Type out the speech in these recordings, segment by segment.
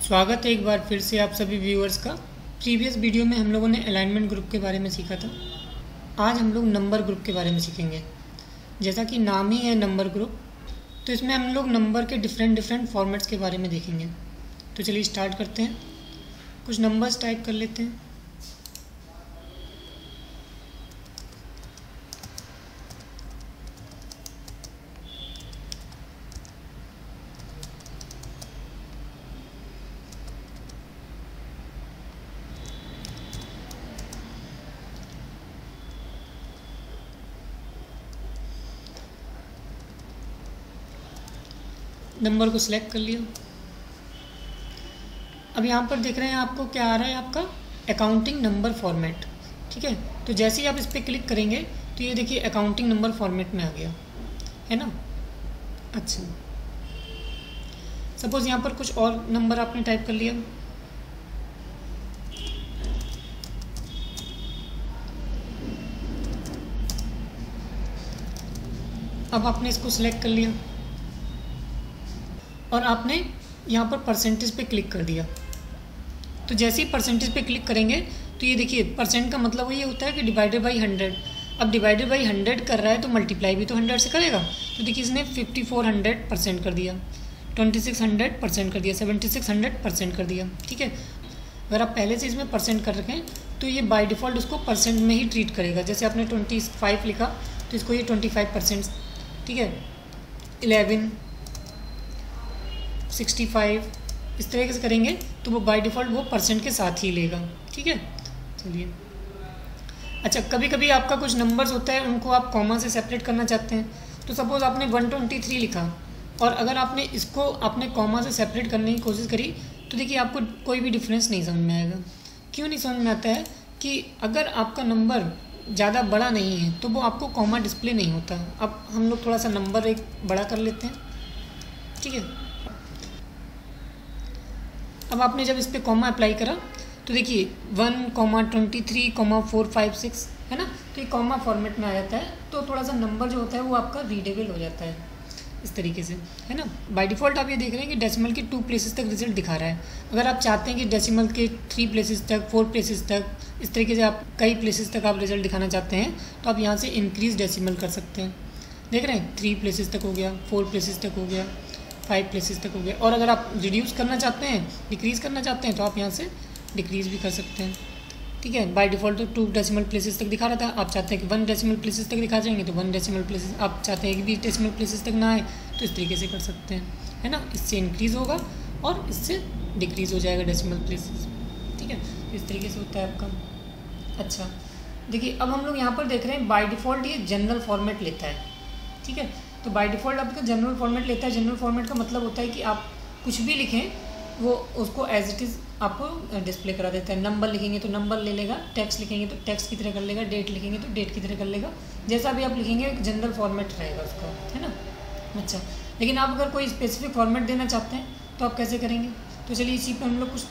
स्वागत है एक बार फिर से आप सभी व्यूअर्स का। प्रीवियस वीडियो में हम लोगों ने अलाइनमेंट ग्रुप के बारे में सीखा था। आज हम लोग नंबर ग्रुप के बारे में सीखेंगे। जैसा कि नाम ही है नंबर ग्रुप, तो इसमें हम लोग नंबर के डिफरेंट फॉर्मेट्स के बारे में देखेंगे। तो चलिए स्टार्ट करते हैं। कुछ नंबर्स टाइप कर लेते हैं। नंबर को सिलेक्ट कर लिया। अब यहाँ पर देख रहे हैं आपको क्या आ रहा है, आपका अकाउंटिंग नंबर फॉर्मेट। ठीक है, तो जैसे ही आप इस पर क्लिक करेंगे तो ये देखिए अकाउंटिंग नंबर फॉर्मेट में आ गया है ना। अच्छा, सपोज यहाँ पर कुछ और नंबर आपने टाइप कर लिया। अब आपने इसको सिलेक्ट कर लिया और आपने यहाँ पर परसेंटेज पे क्लिक कर दिया। तो जैसे ही परसेंटेज पे क्लिक करेंगे तो ये देखिए परसेंट का मतलब ये होता है कि डिवाइडेड बाई 100। अब डिवाइडेड बाई 100 कर रहा है तो मल्टीप्लाई भी तो 100 से करेगा। तो देखिए इसने 5400% कर दिया, 2600% कर दिया, 7600% कर दिया। ठीक है, अगर आप पहले से इसमें परसेंट कर रखें तो ये बाय डिफ़ॉल्ट उसको परसेंट में ही ट्रीट करेगा। जैसे आपने 25 लिखा तो इसको ये 25%। ठीक है, 11, 65 इस तरीके से करेंगे तो वो बाय डिफ़ॉल्ट वो परसेंट के साथ ही लेगा। ठीक है, चलिए। अच्छा, कभी कभी आपका कुछ नंबर्स होता है उनको आप कॉमा से सेपरेट करना चाहते हैं। तो सपोज़ आपने 123 लिखा और अगर आपने इसको आपने कॉमा से सेपरेट करने की कोशिश करी तो देखिए आपको कोई भी डिफरेंस नहीं समझ में आएगा। क्यों नहीं समझ में आता है कि अगर आपका नंबर ज़्यादा बड़ा नहीं है तो वो आपको कॉमा डिस्प्ले नहीं होता। अब हम लोग थोड़ा सा नंबर एक बड़ा कर लेते हैं। ठीक है, अब आपने जब इस पर कॉमा अप्लाई करा तो देखिए 1,23,456 है ना, तो ये कॉमा फॉर्मेट में आ जाता है। तो थोड़ा सा नंबर जो होता है वो आपका रीडेबल हो जाता है इस तरीके से, है ना। बाय डिफ़ॉल्ट आप ये देख रहे हैं कि डेसिमल के 2 प्लेसेस तक रिजल्ट दिखा रहा है। अगर आप चाहते हैं कि डेसिमल के 3 प्लेसेस तक, 4 प्लेसेस तक, इस तरीके से आप कई प्लेसेस तक आप रिजल्ट दिखाना चाहते हैं तो आप यहाँ से इंक्रीज डेसिमल कर सकते हैं। देख रहे हैं 3 प्लेसेस तक हो गया, 4 प्लेसेस तक हो गया, 5 प्लेसेस तक हो गया। और अगर आप रिड्यूस करना चाहते हैं, डिक्रीज़ करना चाहते हैं तो आप यहाँ से डिक्रीज़ भी कर सकते हैं। ठीक है, बाय डिफ़ॉल्ट तो 2 डेसिमल प्लेसेस तक दिखा रहा था। आप चाहते हैं कि 1 डेसिमल प्लेसेस तक दिखा जाएंगे तो 1 डेसिमल प्लेसेस, आप चाहते हैं कि 20 डेसिमल प्लेसेस तक ना आए तो इस तरीके से कर सकते हैं, है ना। इससे इंक्रीज़ होगा और इससे डिक्रीज़ हो जाएगा डेसिमल प्लेसेस। ठीक है, इस तरीके से होता है आपका। अच्छा, देखिए अब हम लोग यहाँ पर देख रहे हैं बाय डिफ़ॉल्ट ये जनरल फॉर्मेट लेता है। ठीक है, तो बाय डिफ़ॉल्ट आपका जनरल फॉर्मेट लेता है। जनरल फॉर्मेट का मतलब होता है कि आप कुछ भी लिखें वो उसको एज इट इज़ आपको डिस्प्ले करा देता है। नंबर लिखेंगे तो नंबर ले लेगा, टेक्स्ट लिखेंगे तो टेक्स्ट की तरह कर लेगा, डेट लिखेंगे तो डेट की तरह कर लेगा। जैसा भी आप लिखेंगे एक जनरल फॉर्मेट रहेगा उसका, है ना। अच्छा, लेकिन आप अगर कोई स्पेसिफिक फॉर्मेट देना चाहते हैं तो आप कैसे करेंगे? तो चलिए इसी पर हम लोग कुछ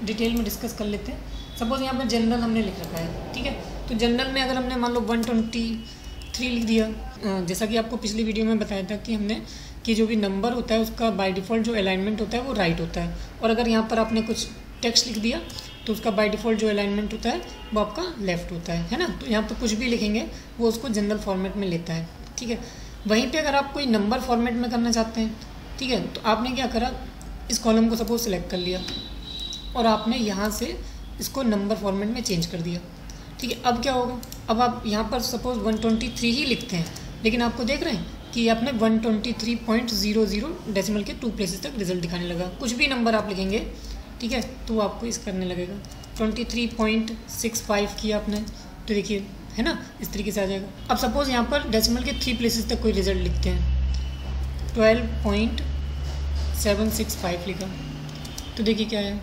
डिटेल में डिस्कस कर लेते हैं। सपोज़ यहाँ पर जनरल हमने लिख रखा है। ठीक है, तो जनरल में अगर हमने मान लो 123 लिख दिया, जैसा कि आपको पिछली वीडियो में बताया था कि हमने कि जो भी नंबर होता है उसका बाय डिफ़ॉल्ट जो अलाइनमेंट होता है वो राइट होता है। और अगर यहाँ पर आपने कुछ टेक्स्ट लिख दिया तो उसका बाय डिफ़ॉल्ट जो अलाइनमेंट होता है वो आपका लेफ़्ट होता है ना। तो यहाँ पर कुछ भी लिखेंगे वो उसको जनरल फॉर्मेट में लेता है। ठीक है, वहीं पे अगर आप कोई नंबर फॉर्मेट में करना चाहते हैं, ठीक है, तो आपने क्या करा, इस कॉलम को सपोज सेलेक्ट कर लिया और आपने यहाँ से इसको नंबर फॉर्मेट में चेंज कर दिया। ठीक है, अब क्या होगा, अब आप यहाँ पर सपोज़ 123 ही लिखते हैं लेकिन आपको देख रहे हैं कि आपने 123.00 डेसिमल के 2 प्लेसेस तक रिजल्ट दिखाने लगा। कुछ भी नंबर आप लिखेंगे, ठीक है, तो वो आपको इस करने लगेगा। 23.65 किया आपने तो देखिए, है ना, इस तरीके से आ जाएगा। अब सपोज़ यहाँ पर डेसिमल के 3 प्लेसेस तक कोई रिजल्ट लिखते हैं, 12.765 लिखा तो देखिए क्या है,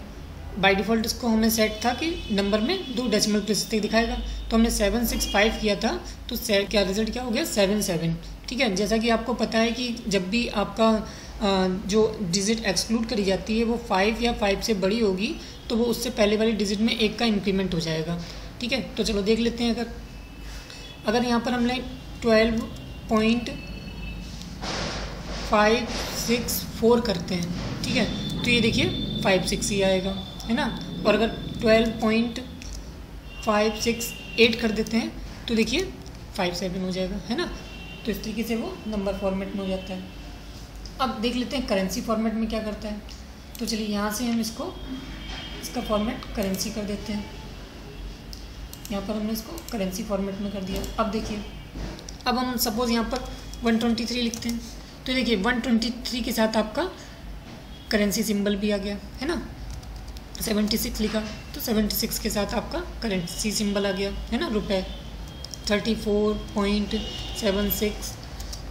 बाय डिफ़ॉल्ट इसको हमें सेट था कि नंबर में 2 डेसिमल प्लेसेस तक दिखाएगा। तो हमने 765 किया था तो क्या रिज़ल्ट क्या हो गया, 77। ठीक है, जैसा कि आपको पता है कि जब भी आपका जो डिजिट एक्सक्लूड करी जाती है वो 5 या 5 से बड़ी होगी तो वो उससे पहले वाली डिजिट में 1 का इंक्रीमेंट हो जाएगा। ठीक है, तो चलो देख लेते हैं। अगर यहाँ पर हमने 12.564 करते हैं, ठीक है, तो ये देखिए 12.56 ही आएगा, है ना। और अगर 12.568 कर देते हैं तो देखिए 57 हो जाएगा, है ना। तो इस तरीके से वो नंबर फॉर्मेट में हो जाता है। अब देख लेते हैं करेंसी फॉर्मेट में क्या करता है। तो चलिए यहाँ से हम इसका फॉर्मेट करेंसी कर देते हैं। यहाँ पर हमने इसको करेंसी फॉर्मेट में कर दिया। अब देखिए, अब हम सपोज़ यहाँ पर 123 लिखते हैं तो देखिए 123 के साथ आपका करेंसी सिंबल भी आ गया, है ना। 76 लिखा तो 76 के साथ आपका करेंसी सिंबल आ गया, है ना, रुपए। 34.76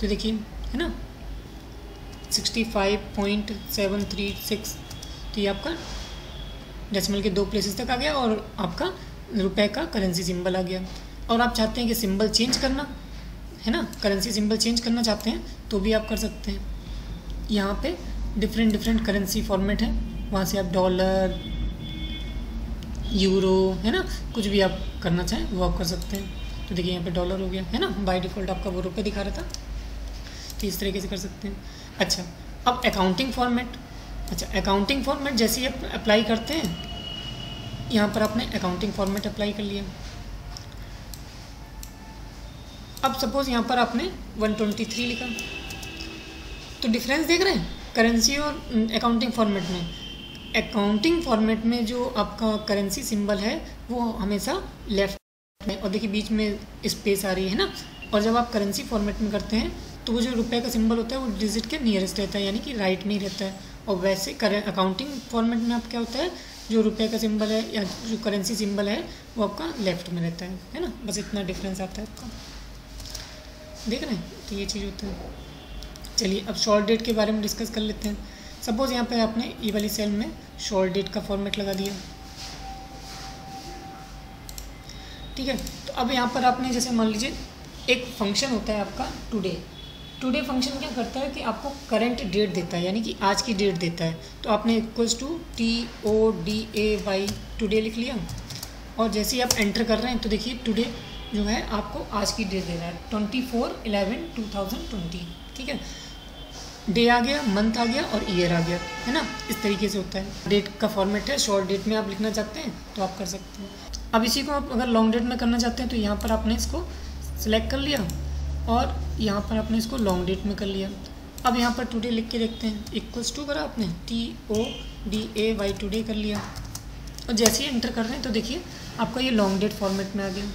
तो देखिए, है ना, 65.736 तो ये आपका डेसिमल के 2 प्लेसेस तक आ गया और आपका रुपए का करेंसी सिंबल आ गया। और आप चाहते हैं कि सिंबल चेंज करना, है ना, करेंसी सिंबल चेंज करना चाहते हैं तो भी आप कर सकते हैं। यहाँ पे डिफरेंट करेंसी फॉर्मेट है, वहाँ से आप डॉलर, यूरो, है ना, कुछ भी आप करना चाहें वो आप कर सकते हैं। तो देखिए यहाँ पे डॉलर हो गया, है ना, बाय डिफ़ॉल्ट आपका वो रुपये दिखा रहा था, तो इस तरीके से कर सकते हैं। अच्छा, अब अकाउंटिंग फॉर्मेट। अच्छा, अकाउंटिंग फॉर्मेट जैसे ही आप अप्लाई करते हैं, यहाँ पर आपने अकाउंटिंग फॉर्मेट अप्लाई कर लिया। अब सपोज़ यहाँ पर आपने 123 लिखा तो डिफरेंस देख रहे हैं करेंसी और अकाउंटिंग फॉर्मेट में। अकाउंटिंग फॉर्मेट में जो आपका करेंसी सिंबल है वो हमेशा लेफ्ट में, और देखिए बीच में स्पेस आ रही है ना। और जब आप करेंसी फॉर्मेट में करते हैं तो वो जो रुपए का सिंबल होता है वो डिजिट के नियरेस्ट रहता है, यानी कि राइट में ही रहता है। और वैसे अकाउंटिंग फॉर्मेट में आप क्या होता है, जो रुपए का सिंबल है या जो करेंसी सिंबल है वो आपका लेफ्ट में रहता है ना। बस इतना डिफरेंस आता है आपका, देख रहे हैं। तो ये चीज़ होता है। चलिए अब शॉर्ट डेट के बारे में डिस्कस कर लेते हैं। सपोज़ यहाँ पे आपने ये वाली सेल में शॉर्ट डेट का फॉर्मेट लगा दिया, ठीक है। तो अब यहाँ पर आपने जैसे मान लीजिए एक फंक्शन होता है आपका टुडे फंक्शन क्या करता है कि आपको करंट डेट देता है, यानी कि आज की डेट देता है। तो आपने इक्वल्स टू TODAY टुडे लिख लिया, और जैसे ही आप एंटर कर रहे हैं तो देखिए टुडे जो है आपको आज की डेट दे रहा है 24/11/2020, ठीक है। डे आ गया, मंथ आ गया और ईयर आ गया, है ना। इस तरीके से होता है। डेट का फॉर्मेट है, शॉर्ट डेट में आप लिखना चाहते हैं तो आप कर सकते हैं। अब इसी को आप अगर लॉन्ग डेट में करना चाहते हैं तो यहाँ पर आपने इसको सिलेक्ट कर लिया और यहाँ पर आपने इसको लॉन्ग डेट में कर लिया। अब यहाँ पर टुडे लिख के देखते हैं, इक्वल्स टू करा आपने TODAY टुडे कर लिया, और जैसे ही एंटर कर रहे हैं तो देखिए आपका ये लॉन्ग डेट फॉर्मेट में आ गया,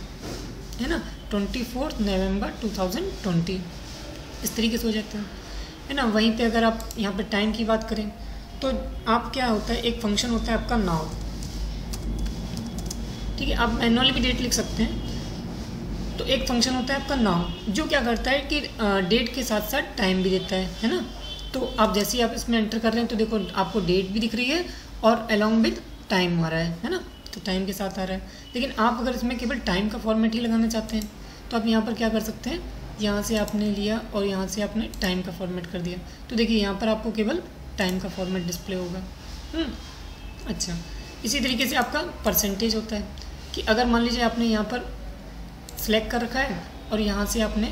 है ना, 24 नवंबर 2020। इस तरीके से हो जाता है ना। वहीं पे अगर आप यहाँ पे टाइम की बात करें तो आप क्या होता है, एक फंक्शन होता है आपका नाउ, ठीक है। आप मैनुअली भी डेट लिख सकते हैं। तो एक फंक्शन होता है आपका नाउ जो क्या करता है कि डेट के साथ साथ टाइम भी देता है ना। तो आप जैसे ही आप इसमें एंटर कर रहे हैं तो देखो आपको डेट भी दिख रही है और अलॉन्ग विद टाइम आ रहा है ना। तो टाइम के साथ आ रहा है। लेकिन आप अगर इसमें केवल टाइम का फॉर्मेट ही लगाना चाहते हैं तो आप यहाँ पर क्या कर सकते हैं, यहाँ से आपने लिया और यहाँ से आपने टाइम का फॉर्मेट कर दिया। तो देखिए यहाँ पर आपको केवल टाइम का फॉर्मेट डिस्प्ले होगा। अच्छा, इसी तरीके से आपका परसेंटेज होता है कि अगर मान लीजिए आपने यहाँ पर सिलेक्ट कर रखा है और यहाँ से आपने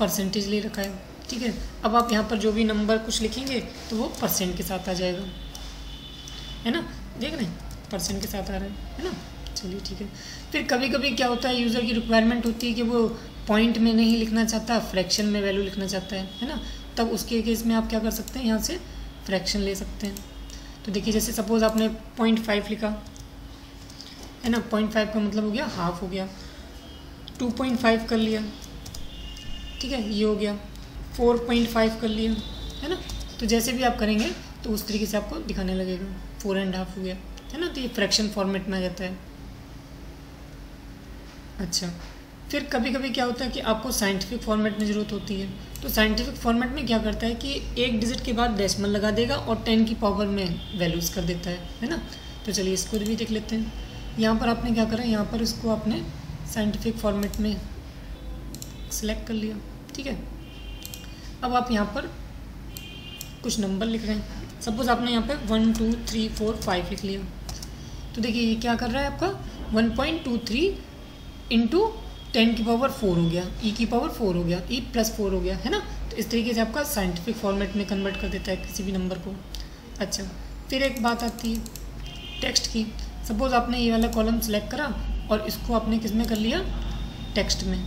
परसेंटेज ले रखा है, ठीक है। अब आप यहाँ पर जो भी नंबर कुछ लिखेंगे तो वो परसेंट के साथ आ जाएगा, है ना। देख रहे हैं परसेंट के साथ आ रहा है ना। चलिए ठीक है। फिर कभी कभी क्या होता है, यूज़र की रिक्वायरमेंट होती है कि वो पॉइंट में नहीं लिखना चाहता, फ्रैक्शन में वैल्यू लिखना चाहता है ना। तब उसके केस में आप क्या कर सकते हैं, यहाँ से फ्रैक्शन ले सकते हैं। तो देखिए जैसे सपोज़ आपने 0.5 लिखा है ना, 0.5 का मतलब हो गया हाफ हो गया। 2.5 कर लिया, ठीक है, ये हो गया। 4.5 कर लिया, है ना। तो जैसे भी आप करेंगे तो उस तरीके से आपको दिखाने लगेगा। 4.5 हो गया, है ना। तो ये फ्रैक्शन फॉर्मेट में आ जाता है। अच्छा, फिर कभी कभी क्या होता है कि आपको साइंटिफिक फॉर्मेट में ज़रूरत होती है। तो साइंटिफिक फॉर्मेट में क्या करता है कि एक डिजिट के बाद डेसिमल लगा देगा और 10 की पावर में वैल्यूज़ कर देता है ना। तो चलिए इसको भी देख लेते हैं। यहाँ पर आपने क्या करा, यहाँ पर इसको आपने साइंटिफिक फॉर्मेट में सिलेक्ट कर लिया, ठीक है। अब आप यहाँ पर कुछ नंबर लिख रहे हैं। सपोज़ आपने यहाँ पे 1 2 3 4 5 लिख लिया। तो देखिए ये क्या कर रहा है आपका 1.23 इंटू 10 की पावर 4 हो गया, e की पावर 4 हो गया, e + 4 हो गया, है ना। तो इस तरीके से आपका साइंटिफिक फॉर्मेट में कन्वर्ट कर देता है किसी भी नंबर को। अच्छा, फिर एक बात आती है टेक्स्ट की। सपोज़ आपने ये वाला कॉलम सेलेक्ट करा और इसको आपने किस में कर लिया, टेक्स्ट में।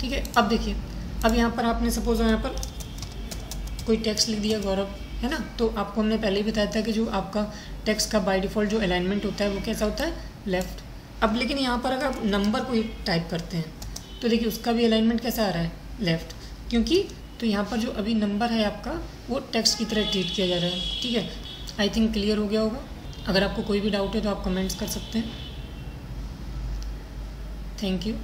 ठीक है, अब देखिए, अब यहाँ पर आपने सपोज यहाँ पर कोई टेक्स्ट लिख दिया गौरव, है ना। तो आपको हमने पहले ही बताया था कि जो आपका टेक्स्ट का बाय डिफ़ॉल्ट जो अलाइनमेंट होता है वो कैसा होता है, लेफ़्ट। अब लेकिन यहाँ पर अगर आप नंबर कोई टाइप करते हैं तो देखिए उसका भी अलाइनमेंट कैसा आ रहा है, लेफ़्ट। क्योंकि तो यहाँ पर जो अभी नंबर है आपका वो टेक्स्ट की तरह ट्रीट किया जा रहा है। ठीक है, आई थिंक क्लियर हो गया होगा। अगर आपको कोई भी डाउट है तो आप कमेंट्स कर सकते हैं। Thank you.